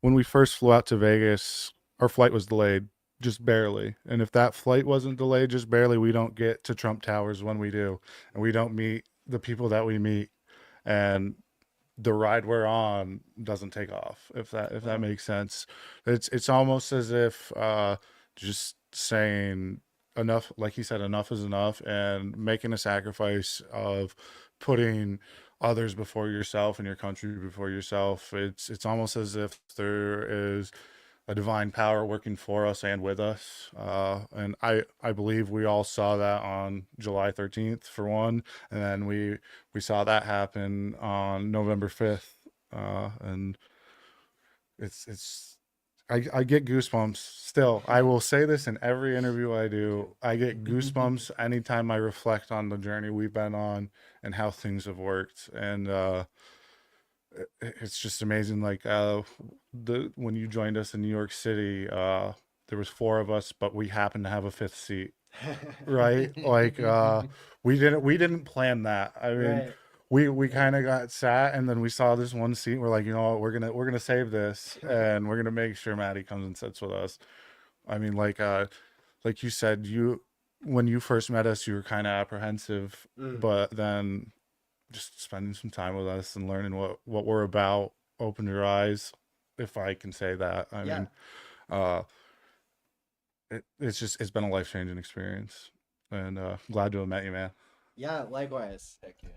When we first flew out to Vegas, our flight was delayed just barely. And if that flight wasn't delayed just barely, we don't get to Trump Towers when we do, and we don't meet the people that we meet, and the ride we're on doesn't take off. If that makes sense, it's almost as if just saying enough, like you said, enough is enough, and making a sacrifice of putting others before yourself and your country before yourself. It's almost as if there is a divine power working for us and with us. And I believe we all saw that on July 13th for one, and then we saw that happen on November 5th. And it's I get goosebumps still. I will say this in every interview I do. I get goosebumps anytime I reflect on the journey we've been on and how things have worked. And it's just amazing. Like when you joined us in New York City, there was 4 of us, but we happened to have a 5th seat, right? Like we didn't plan that. I mean, Right. we kind of got sat, and then we saw this one seat. We're like, you know what, we're gonna save this, and we're gonna make sure Maddie comes and sits with us. I mean, like you said, when you first met us, you were kind of apprehensive, but then just spending some time with us and learning what we're about opened your eyes, if I can say that. I Yeah. mean, it's been a life-changing experience, and glad to have met you, man. Yeah, likewise. Heck yeah.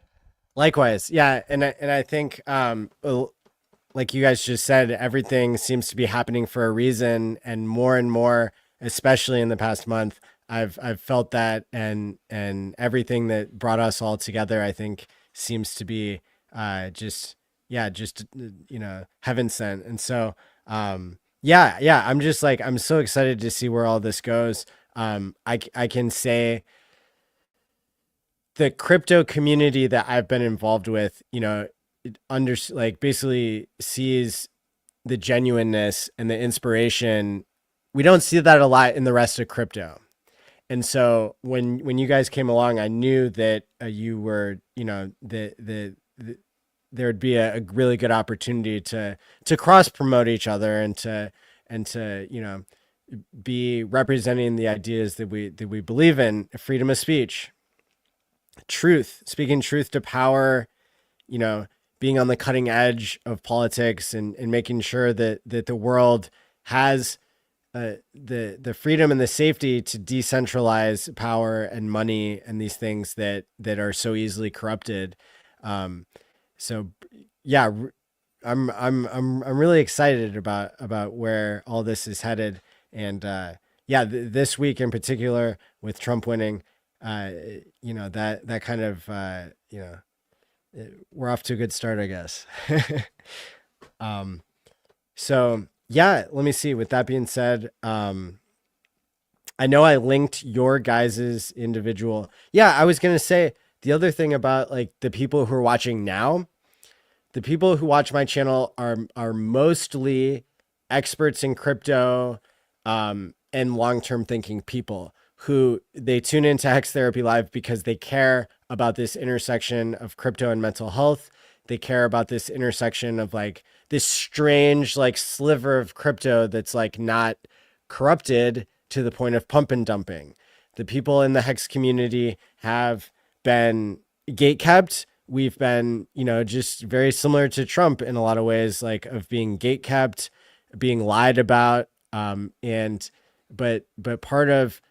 Likewise. Yeah, and I think like you guys just said, everything seems to be happening for a reason, and more, especially in the past month, I've felt that, and everything that brought us all together, I think, seems to be just heaven sent. And so yeah, I'm just like, I'm so excited to see where all this goes. I can say the crypto community that I've been involved with, basically sees the genuineness and the inspiration. We don't see that a lot in the rest of crypto. And so when you guys came along, I knew that you were, there would be a really good opportunity to cross promote each other, and to be representing the ideas that we believe in: freedom of speech, truth, speaking truth to power, being on the cutting edge of politics, and making sure that the world has the freedom and the safety to decentralize power and money and these things that are so easily corrupted. So yeah, I'm really excited about where all this is headed. And this week in particular, with Trump winning, that kind of we're off to a good start, I guess. So yeah, let me see. With that being said, I know I linked your guys's individual. Yeah, I was gonna say the other thing about like the people who are watching now. The people who watch my channel are mostly experts in crypto, and long-term thinking people who they tune into Hex Therapy Live because they care about this intersection of crypto and mental health. They care about this intersection of like this strange like sliver of crypto that's like not corrupted to the point of pump and dumping. The people in the Hex community have been gatekept. We've been, just very similar to Trump in a lot of ways, like of being gatekept, being lied about. But part of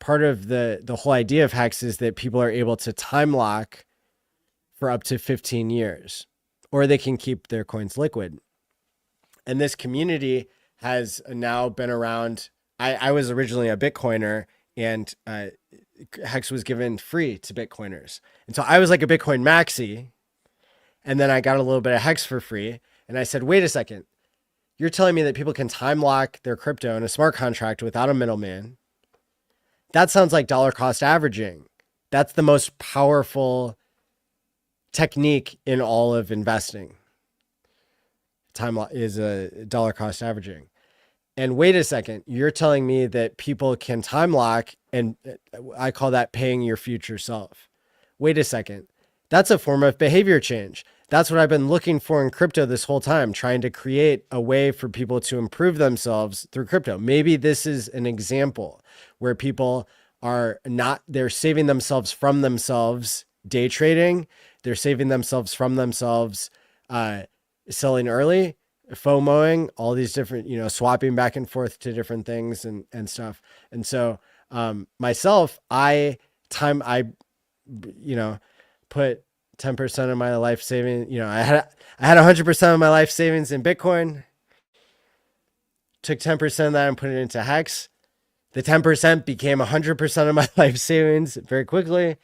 the whole idea of Hex is that people are able to time lock for up to 15 years, or they can keep their coins liquid. And this community has now been around. I was originally a Bitcoiner, and Hex was given free to Bitcoiners. And so I was like a Bitcoin maxi, and then I got a little bit of Hex for free. And I said, wait a second, you're telling me that people can time lock their crypto in a smart contract without a middleman? That sounds like dollar cost averaging. That's the most powerful technique in all of investing. Time is a dollar cost averaging. And wait a second, you're telling me that people can time lock, and I call that paying your future self. Wait a second. That's a form of behavior change. That's what I've been looking for in crypto this whole time, trying to create a way for people to improve themselves through crypto. Maybe this is an example where people are not, they're saving themselves from themselves day trading. They're saving themselves from themselves selling early, FOMOing, all these different, swapping back and forth to different things and stuff. And so myself, I put 10% of my life saving, I had 100% of my life savings in Bitcoin, took 10% of that and put it into HEX. The 10% became 100% of my life savings very quickly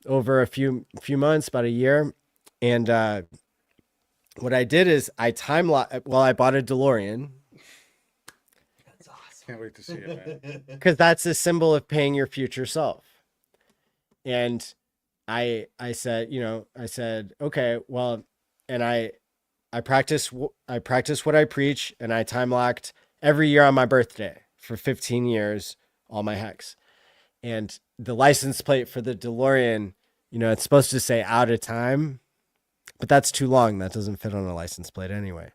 over a few months, about a year. And what I did is I bought a DeLorean. That's awesome. Can't wait to see it, man. Because that's a symbol of paying your future self. And I said, okay, well, and I practice what I preach, and I time locked every year on my birthday for 15 years, all my HEX. And the license plate for the DeLorean, it's supposed to say out of time, but that's too long. That doesn't fit on a license plate anyway.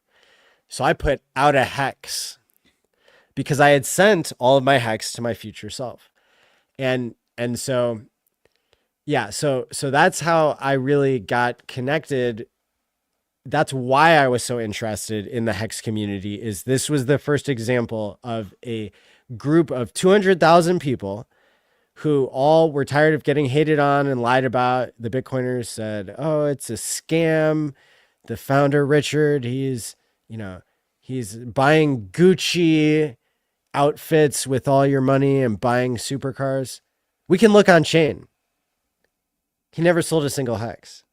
So I put out of HEX because I had sent all of my HEX to my future self. And so, yeah, so that's how I really got connected. That's why I was so interested in the HEX community. Is this was the first example of a group of 200,000 people who all were tired of getting hated on and lied about. The Bitcoiners said, "Oh, it's a scam." The founder, Richard, he's buying Gucci outfits with all your money and buying supercars. We can look on chain. He never sold a single HEX.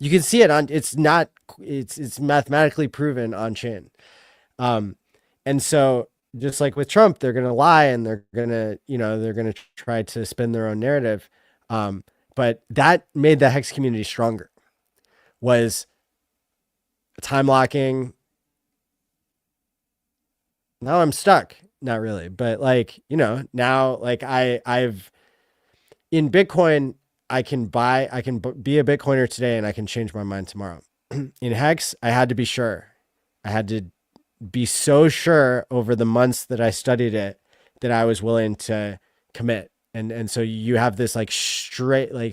You can see it it's mathematically proven on chain. And so just like with Trump, they're going to lie and they're going to try to spin their own narrative. But that made the HEX community stronger, was time locking. Now I'm stuck. Not really, but now I've in Bitcoin, I can be a Bitcoiner today and I can change my mind tomorrow. In HEX, I had to be sure. I had to be so sure over the months that I studied it that I was willing to commit. And so you have this strangely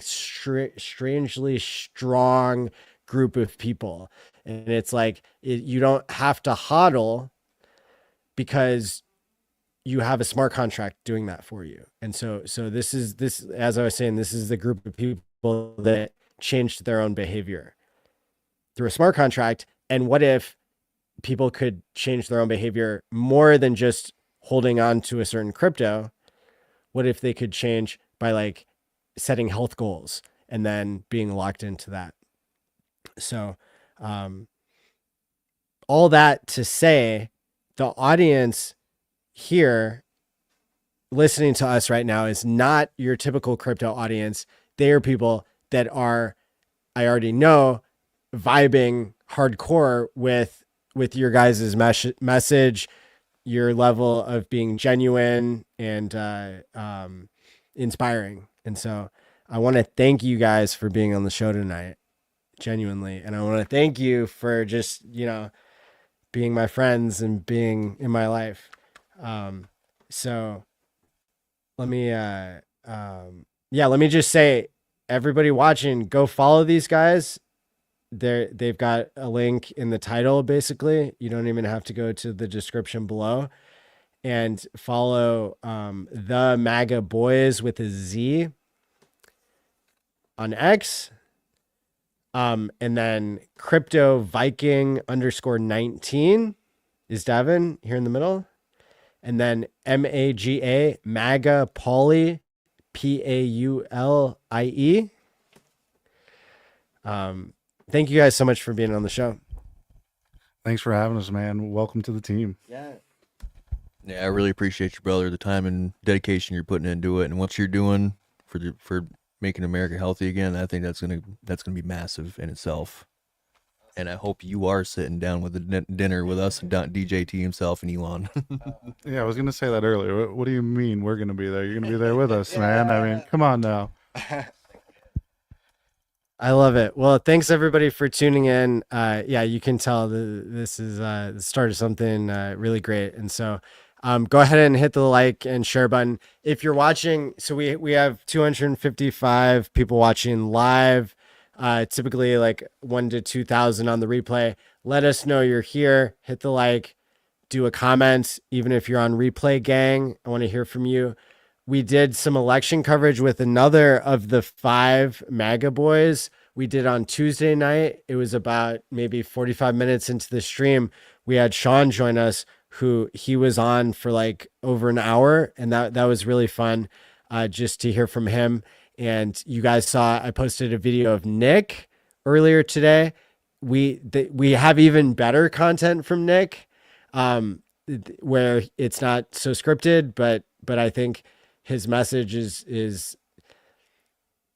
strong group of people. And it's you don't have to hodl because you have a smart contract doing that for you. And so this, as I was saying, this is the group of people that changed their own behavior through a smart contract. And what if people could change their own behavior more than just holding on to a certain crypto? What if they could change by setting health goals and then being locked into that? So, all that to say, the audience here listening to us right now is not your typical crypto audience. They are people that are, I already know, vibing hardcore with your guys' message, your level of being genuine and inspiring. And so I want to thank you guys for being on the show tonight, genuinely. And I want to thank you for just, being my friends and being in my life. So let me just say, everybody watching, go follow these guys. They've got a link in the title. Basically, you don't even have to go to the description below, and follow the MAGA Boys with a Z on X. And then Crypto Viking _19 is Davin here in the middle. And then MAGA Paulie, PAULIE. Thank you guys so much for being on the show. Thanks for having us, man. Welcome to the team. Yeah. Yeah, I really appreciate you, brother, the time and dedication you're putting into it, and what you're doing for making America healthy again. I think that's gonna be massive in itself. And I hope you are sitting down with a dinner with us and DJT himself and Elon. Yeah, I was gonna say that earlier. What do you mean we're gonna be there? You're gonna be there with us, man. I mean, come on now. I love it. Well, thanks everybody for tuning in. Yeah, you can tell this is the start of something really great. And so go ahead and hit the like and share button. If you're watching, so we have 255 people watching live, typically like 1 to 2,000 on the replay. Let us know you're here. Hit the like, do a comment. Even if you're on replay, gang, I want to hear from you. We did some election coverage with another of the 5 MAGA boys. We did on Tuesday night. It was about maybe 45 minutes into the stream. We had Sean join us, who he was on for like over an hour. And that was really fun just to hear from him. And you guys saw, I posted a video of Nick earlier today. We have even better content from Nick, where it's not so scripted, but I think his message is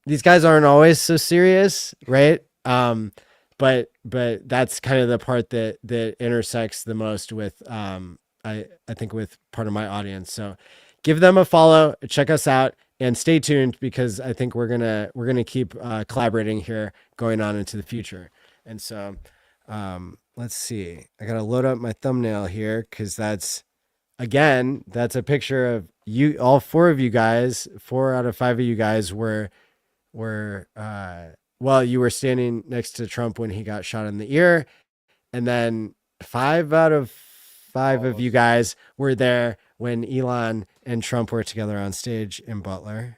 these guys aren't always so serious, right? But that's kind of the part that intersects the most with I think with part of my audience. So give them a follow, check us out, and stay tuned, because I think we're gonna keep collaborating here going on into the future. And so let's see. I gotta load up my thumbnail here, because that's a picture of you, all 4 of you guys. 4 out of 5 of you guys were well, you were standing next to Trump when he got shot in the ear, and then 5 out of 5 of you guys were there when Elon and Trump were together on stage in Butler.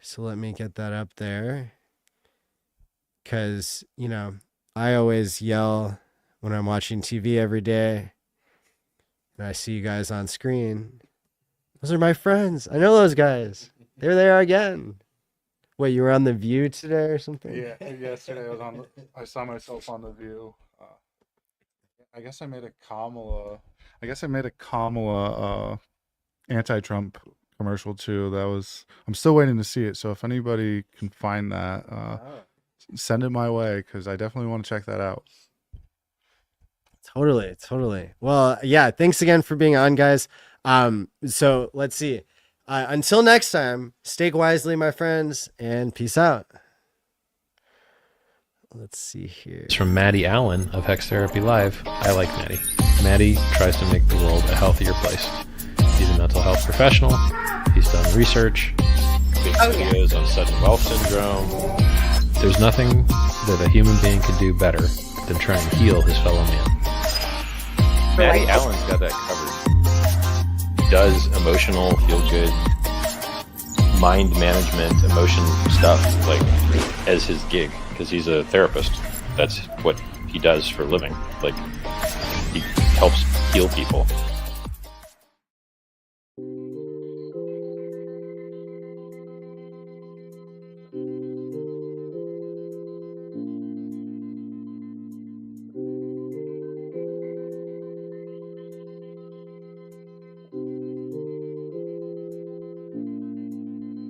So let me get that up there, because I always yell when I'm watching TV every day and I see you guys on screen. Those are my friends. I know those guys. There they are again. Wait, you were on The View today or something? Yeah, yesterday I saw myself on The View. I guess I made a Kamala anti-Trump commercial too. I'm still waiting to see it. So if anybody can find that, send it my way, because I definitely want to check that out. Totally. Well, yeah, thanks again for being on, guys. So let's see. Until next time, stake wisely, my friends, and peace out. Let's see here. It's from Maddie Allen of HEX Therapy Live. I like Maddie. Maddie tries to make the world a healthier place. He's a mental health professional. He's done research. Videos on sudden wealth syndrome. There's nothing that a human being could do better than try and heal his fellow man. Maddie Allen's got that covered. He does emotional, feel-good, mind management, emotion stuff, like, as his gig, because he's a therapist. That's what he does for a living. Like, he helps heal people.